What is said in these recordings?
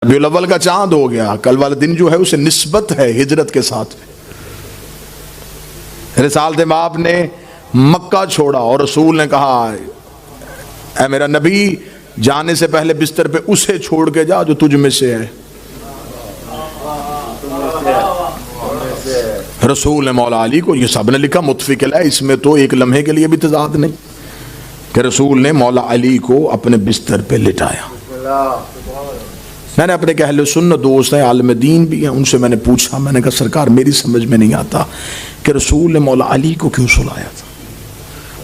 रबीउल अव्वल का चांद हो गया, कल वाले दिन जो है उसे निस्बत है हिजरत के साथ। रिसालत माप ने मक्का छोड़ा और रसूल ने कहा, ऐ मेरा नबी, जाने से पहले बिस्तर पे उसे छोड़ के जा जो तुझ में से है। रसूल ने मौला अली को, ये सब ने लिखा मुत्फिक है, इसमें तो एक लम्हे के लिए भी तजाद नहीं, कि रसूल ने मौला अली को अपने बिस्तर पे लिटाया। मैंने अपने अहले सुन्नत दोस्त हैं, आलिम दीन भी हैं, उनसे मैंने पूछा, मैंने कहा सरकार मेरी समझ में नहीं आता कि रसूल ने मौला अली को क्यों सुलाया था।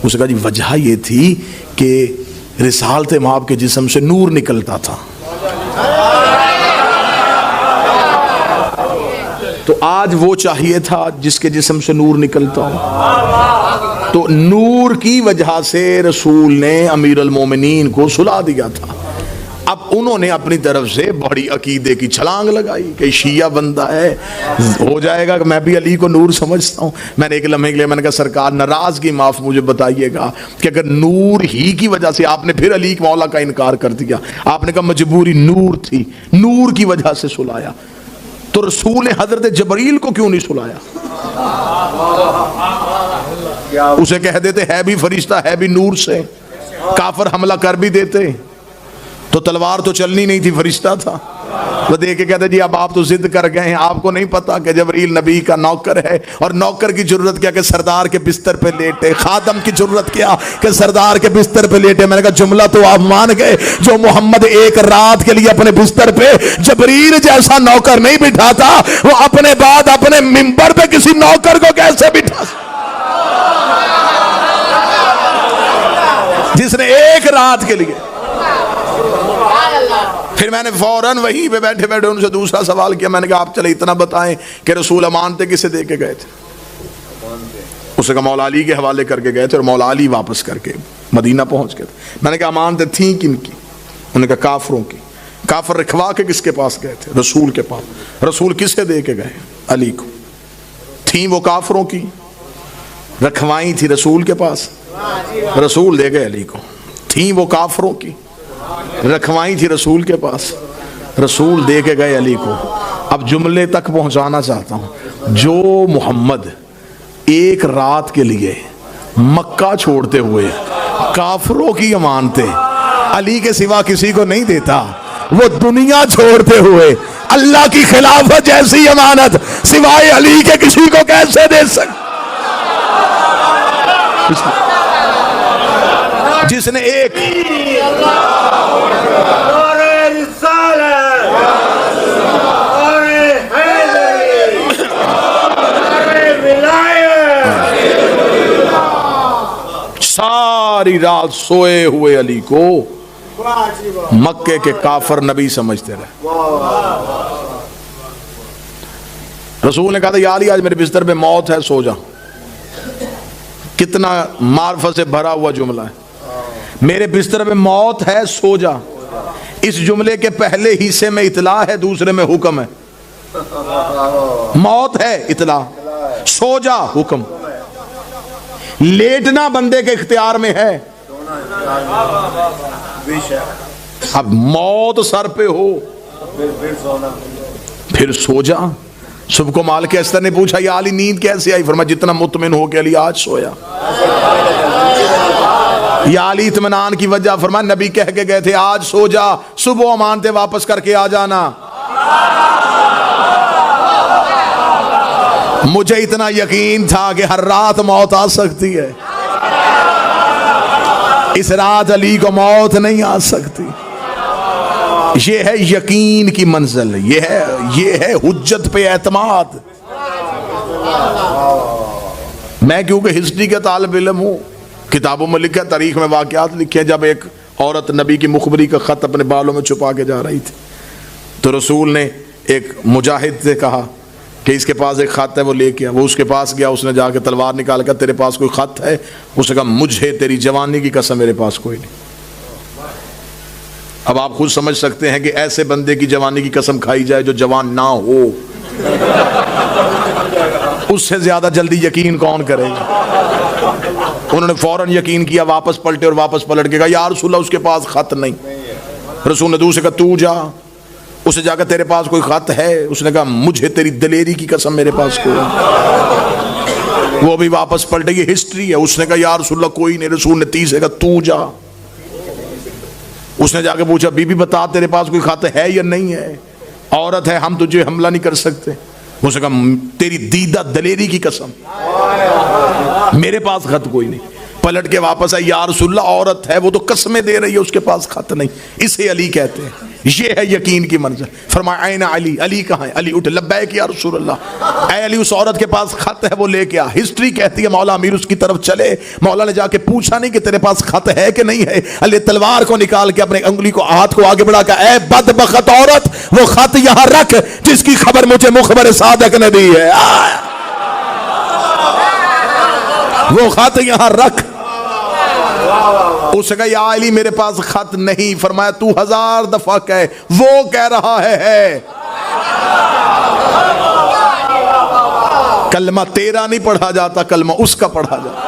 उसने कहा जी वजह ये थी कि रिसालत माप के जिस्म से नूर निकलता था। तो आज वो चाहिए था जिसके जिस्म से नूर निकलता हो, तो नूर की वजह से रसूल ने अमीर अल मोमिनीन को सुला दिया था। अब उन्होंने अपनी तरफ से बड़ी अकीदे की छलांग लगाई कि शिया बंदा है, हो जाएगा कि मैं भी अली को नूर समझता हूँ। मैंने एक लम्हे के लिए मैंने कहा सरकार नाराजगी माफ मुझे बताइएगा कि अगर नूर ही की वजह से आपने फिर अली मौला का इनकार कर दिया, आपने कहा मजबूरी नूर थी, नूर की वजह से सुलाया, तो रसूल ने हजरत जबरील को क्यों नहीं सुलाया? उसे कह देते है भी फरिश्ता है भी नूर से, काफर हमला कर भी देते तो तलवार तो चलनी नहीं थी, फरिश्ता था। वो देख के कहते जी अब आप तो जिद कर गए हैं, आपको नहीं पता कि जबरील नबी का नौकर है, और नौकर की जरूरत क्या कि सरदार के बिस्तर पे लेटे, खादम की जरूरत क्या कि सरदार के बिस्तर पे लेटे। मैंने कहा जुमला तो आप मान गए, जो मोहम्मद एक रात के लिए अपने बिस्तर पे जबरील जैसा नौकर नहीं बिठाता, वो अपने बाद अपने मिंबर पे किसी नौकर को कैसे बिठा, जिसने एक रात के लिए। फिर मैंने फौरन वहीं पे बैठे बैठे उनसे दूसरा सवाल किया, मैंने कहा आप चले इतना बताएं कि रसूल अमानते किसे दे के गए थे? उसने कहा मौला अली के हवाले करके गए थे और मौला अली वापस करके मदीना पहुंच गए थे। मैंने कहा अमानते थी किनकी? उन्होंने कहा काफरों की। काफर रखवा के किसके पास गए थे? रसूल के पास। रसूल किसे दे के गए? अली को। थी वो काफरों की, रखवाई थी रसूल के पास, रसूल दे गए अली को। थी वो काफरों की, रखवाई थी रसूल के पास, रसूल दे के गए अली को। अब जुमले तक पहुंचाना चाहता हूं, जो मोहम्मद एक रात के लिए मक्का छोड़ते हुए काफरों की अमानतें अली के सिवा किसी को नहीं देता, वो दुनिया छोड़ते हुए अल्लाह की खिलाफत जैसी अमानत सिवाय अली के किसी को कैसे दे सकता? जिसने एक सारी रात सोए हुए अली को मक्के के काफर नबी समझते रहे। रसूल ने कहा था या अली आज मेरे बिस्तर पे मौत है, सो जा। कितना मार्फत से भरा हुआ जुमला है, मेरे बिस्तर पे मौत है सो जा। इस जुमले के पहले हिस्से में इतला है, दूसरे में हुक्म है। मौत है इतला, सो जा हुक्म। लेटना बंदे के इख्तियार में है। अब मौत सर पे हो फिर सो जा। सुबह को माल के अस्तर ने पूछा या अली नींद कैसे आई? फरमाया जितना मुतमिन हो के अली आज सोया। या अली इत्मीनान की वजह? फरमाया नबी कह के गए थे आज सो जा, सुबह अमानते वापस करके आ जाना। मुझे इतना यकीन था कि हर रात मौत आ सकती है, इस रात अली को मौत नहीं आ सकती। ये है यकीन की मंजिल, ये है हुज्जत पे एतमाद। मैं क्योंकि हिस्ट्री का तालिब इल्म हूँ, किताबों में लिखा, तारीख में वाकयात लिखे, जब एक औरत नबी की मुखबरी का खत अपने बालों में छुपा के जा रही थी तो रसूल ने एक मुजाहिद से कहा कि इसके पास एक खत है, वो लेके आ। वो उसके पास गया, उसने जाके तलवार निकाल कर तेरे पास कोई खत है? उसने कहा मुझे तेरी जवानी की कसम मेरे पास कोई नहीं। अब आप खुद समझ सकते हैं कि ऐसे बंदे की जवानी की कसम खाई जाए जो जवान ना हो, उससे ज्यादा जल्दी यकीन कौन करेगा? उन्होंने फौरन यकीन किया, वापस पलटे और वापस पलट के कहा या रसूल अल्लाह उसके पास खत नहीं। रसूल ने दूसरे कहा तू जा, उसे जाकर तेरे पास कोई खत है? उसने कहा मुझे तेरी दलेरी की कसम मेरे पास कोई। वो भी वापस पलटे, ये हिस्ट्री है। उसने कहा या रसूलल्लाह कोई नहीं। रसूल ने तीसरे कहा तू जा। उसने जाके पूछा बीबी बता तेरे पास कोई खत है या नहीं है? औरत है, हम तुझे हमला नहीं कर सकते। उसने कहा तेरी दीदा दलेरी की कसम मेरे पास खत कोई नहीं। पलट के वापस आई, या रसूलल्लाह औरत है, वो तो कसमें दे रही है, उसके पास खत नहीं। इसे अली कहते हैं, ये है यकीन की मंजिल। फरमाया ऐना अली, अली कहाँ है? अली उठ, लब्बैक या रसूलल्लाह। ऐ अली उस औरत के पास खत है, वो लेके आ। हिस्ट्री कहती है मौला अमीर उसकी तरफ चले, मौला ने जाके पूछा नहीं कि तेरे पास खत है कि नहीं है। अली तलवार को निकाल के अपने उंगली को, हाथ को आगे बढ़ा कर, ऐ बदबख्त औरत वो खत यहां रख जिसकी खबर मुझे मुखबर सादक ने दी है। वो खत यहां रख। उसने कहा या अली मेरे पास खत नहीं। फरमाया तू 1000 दफा कह, वो कह रहा है। कलमा तेरा नहीं पढ़ा जाता, कलमा उसका पढ़ा जाता।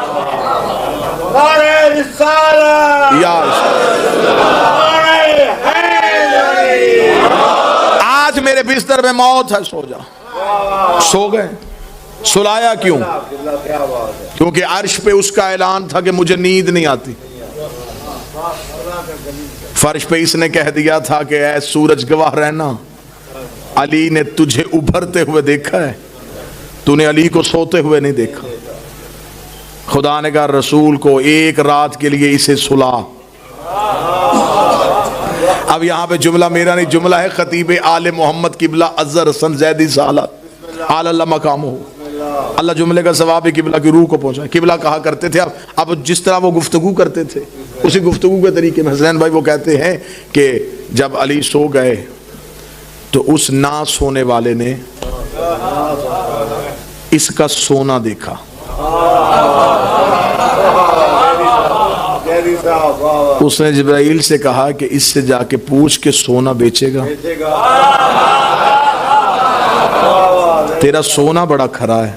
आज मेरे बिस्तर में मौत है, सो जा। सो गए। सुलाया क्यों? क्योंकि अर्श पे उसका ऐलान था कि मुझे नींद नहीं आती। फर्श पे इसने कह दिया था कि ऐ सूरज गवाह रहना, अली ने तुझे उभरते हुए देखा है, तूने अली को सोते हुए नहीं देखा। खुदा ने कहा रसूल को एक रात के लिए इसे सुला। अब यहां पे जुमला मेरा नहीं, जुमला है खतीब आले मोहम्मद किबला अजहर हसन जैदी सालत आला मकाम हो। अल्लाह जुमले का सवाब किबला की रूह को पहुंचा। किबला कहा करते थे, अब जिस तरह वो गुफ्तगू करते थे उसी गुफ्तगू के तरीके में हसनैन भाई वो कहते हैं कि जब अली सो गए तो उस ना सोने वाले ने इसका सोना देखा। उसने जिब्राइल से कहा कि इससे जाके पूछ के सोना बेचेगा। तेरा सोना बड़ा खरा है,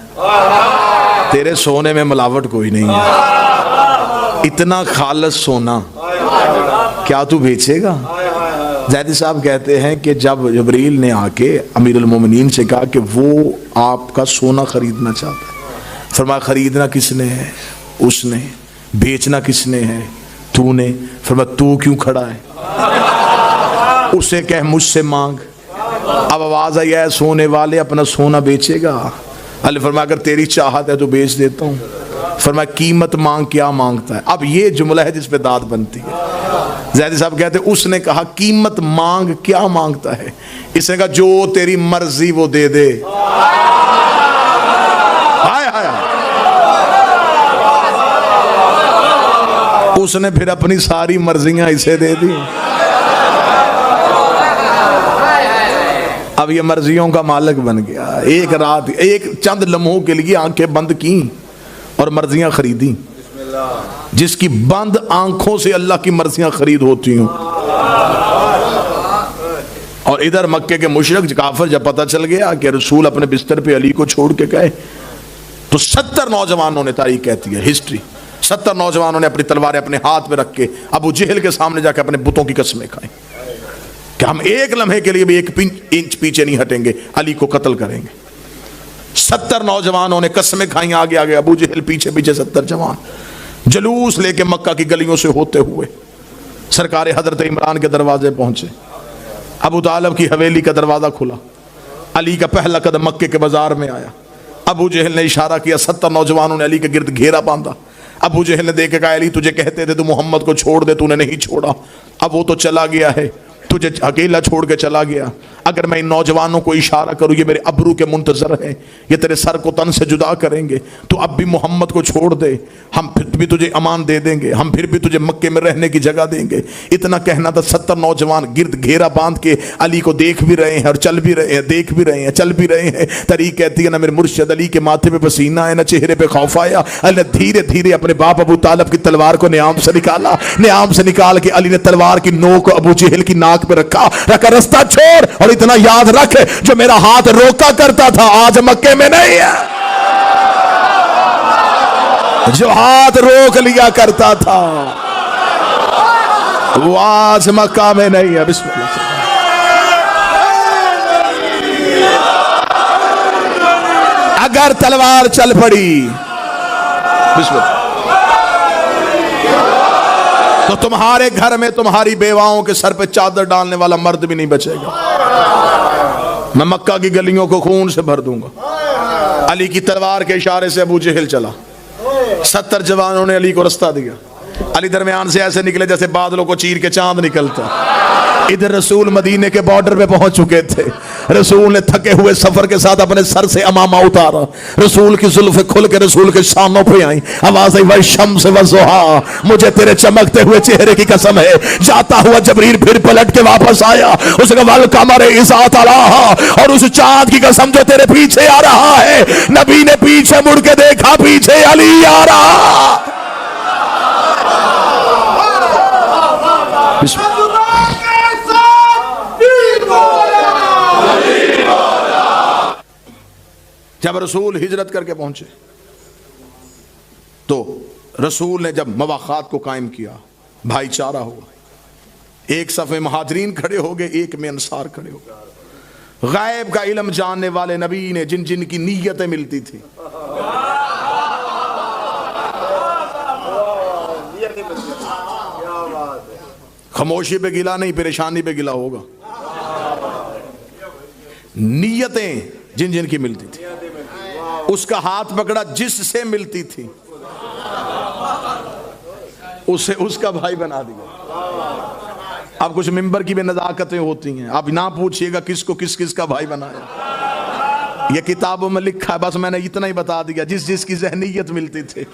तेरे सोने में मिलावट कोई नहीं है। इतना खालस सोना क्या तू बेचेगा? जैदी साहब कहते हैं कि जब जिब्रील ने आके अमीरुल मोमिनीन से कहा कि वो आपका सोना खरीदना चाहता है, फरमाया खरीदना किसने है? उसने। बेचना किसने है? तूने। फरमाया तू क्यों खड़ा है? उसे कह मुझसे मांग। अब आवाज आई है सोने वाले अपना सोना बेचेगा? अल्लाह फरमाया अगर तेरी चाहत है तो बेच देता हूँ। फरमाया कीमत मांग, क्या मांगता है? अब ये जुमला है जिस पे दाद बनती है। ज़ैदी साहब कहते उसने kहा कीमत मांग, क्या मांगता है? इसने कहा जो तेरी मर्जी वो दे दे। हाय हाय। उसने फिर अपनी सारी मर्जियां इसे दे दी। अब ये मर्जियों का मालिक बन गया। एक रात, एक चंद लम्हों के लिए आंखें बंद की और मर्जियां खरीदी। जिसकी बंद आंखों से अल्लाह की मर्जियां खरीद होती हूं। और इधर मक्के के मुशरिक काफिर जब पता चल गया कि रसूल अपने बिस्तर पे अली को छोड़ के गए तो 70 नौजवानों ने, तारीख कहती है हिस्ट्री, 70 नौजवानों ने अपनी तलवारें अपने हाथ में रख के अबू जहल के सामने जाकर अपने बुतों की कसमें खाई कि हम एक लम्हे के लिए भी 1 इंच पीछे नहीं हटेंगे, अली को कत्ल करेंगे। 70 नौजवानों ने कसमें खाई। आगे आगे अबू जहल, पीछे पीछे 70 जवान जलूस लेके मक्का की गलियों से होते हुए सरकार हजरत इमरान के दरवाजे पहुंचे। अबू तालिब की हवेली का दरवाजा खुला। अली का पहला कदम मक्के के बाजार में आया। अबू जहल ने इशारा किया, 70 नौजवानों ने अली के गिर्द घेरा बांधा। अबू जहल ने देख के कहा अली तुझे कहते थे तू मोहम्मद को छोड़ दे, तूने नहीं छोड़ा, अब वो तो चला गया है, तुझे अकेला छोड़ के चला गया। अगर मैं इन नौजवानों को इशारा करूं ये मेरे अबरू के मुंतजर हैं, ये तेरे सर को तन से जुदा करेंगे, तो अब भी मोहम्मद को छोड़ दे, हम फिर भी तुझे अमान दे देंगे, हम फिर भी तुझे मक्के में रहने की जगह देंगे। इतना कहना था। 70 नौजवान गिर्द घेरा बांध के अली को देख भी रहे हैं और चल भी रहे हैं, देख भी रहे हैं, चल भी रहे हैं। तरीक कहती है ना मेरे मुर्शिद अली के माथे पे पसीना है, ना चेहरे पे खौफ आया। अली ने धीरे धीरे अपने बाप अबू तालिब की तलवार को न्याम से निकाला। न्याम से निकाल के अली ने तलवार की नोक अबू जहल की नाक पे रखा। रास्ता छोड़ और इतना याद रख, जो मेरा हाथ रोका करता था आज मक्के में नहीं है, जो हाथ रोक लिया करता था वो आज मक्का में नहीं है। बिस्मिल्लाह। अगर तलवार चल पड़ी तो तुम्हारे घर में तुम्हारी बेवाओं के सर पे चादर डालने वाला मर्द भी नहीं बचेगा। मैं मक्का की गलियों को खून से भर दूंगा। अली की तलवार के इशारे से अबू जहल चला, 70 जवानों ने अली को रास्ता दिया। अली दरमियान से ऐसे निकले जैसे बादलों को चीर के चांद निकलता। इधर रसूल मदीने के बॉर्डर पे पहुंच चुके थे। रसूल ने थके हुए सफर के साथ अपने सर से अमामा उतारा। रसूल की जुल्फे खुल के रसूल के शानों पे आई। आवाज आई वह शम्स व ज़ुहा, मुझे तेरे चमकते हुए चेहरे की कसम है। जाता हुआ जबरील फिर पलट के वापस आया। उसने वल कमर इज़ा तलाहा, और उस चांद की कसम जो तेरे पीछे आ रहा है। नबी ने पीछे मुड़ के देखा, पीछे अली आ रहा। जब रसूल हिजरत करके पहुंचे तो रसूल ने जब मवाखात को कायम किया, भाईचारा हुआ, एक सफ़े महाजरीन खड़े हो गए, एक में अंसार खड़े हो गए। गायब का इल्म जानने वाले नबी ने जिन जिन की नीयतें मिलती थी, खामोशी पे गिला नहीं, परेशानी पे गिला होगा। नीयतें जिन जिन की मिलती थी, उसका हाथ पकड़ा जिससे मिलती थी, उसे उसका भाई बना दिया। अब कुछ मिंबर की भी नजाकतें होती हैं, आप ना पूछिएगा किसको किस किस का भाई बनाया, ये किताबों में लिखा है, बस मैंने इतना ही बता दिया। जिस जिस की ज़हनियत मिलती थी,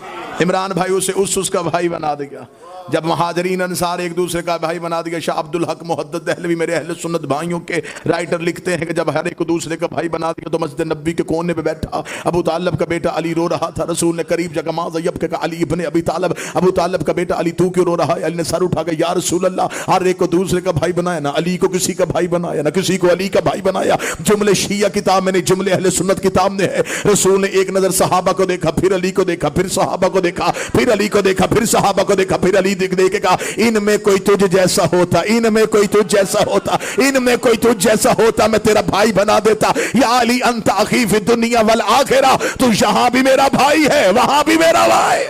इमरान भाई उसे उसका भाई बना दिया। जब महाजरीन अंसार एक दूसरे का भाई बना दिया। शाह अब्दुल हक मुहद्दिस दहलवी मेरे अहले सुन्नत भाइयों के राइटर लिखते हैं कि जब हर एक दूसरे का भाई बना दिया तो मस्जिद नबी के कोने पे बैठा अबू तालिब का बेटा अली रो रहा था। रसूल ने करीब जगह माज़यब के कहा, अली इब्ने अबी तालिब, अबू तालिब का बेटा अली तू क्यों रो रहा है? अली ने सर उठा के, या रसूल अल्लाह, हर एक को दूसरे का भाई बनाया, ना अली को किसी का भाई बनाया, ना किसी को अली का भाई बनाया। जुमले शिया किताब में नहीं, जुमले अहले सुन्नत किताब में है। रसूल ने एक नजर सहाबा को देखा, फिर अली को देखा, फिर सहाबा को देखा, फिर अली को देखा, फिर सहाबा को देखा, फिर अली देखेगा, इनमें कोई तुझ जैसा होता, इनमें कोई तुझ जैसा होता, इनमें कोई तुझ जैसा होता, मैं तेरा भाई बना देता। या अली अंत अखी फी दुनिया वल आखिरा, तू यहां भी मेरा भाई है, वहां भी मेरा भाई।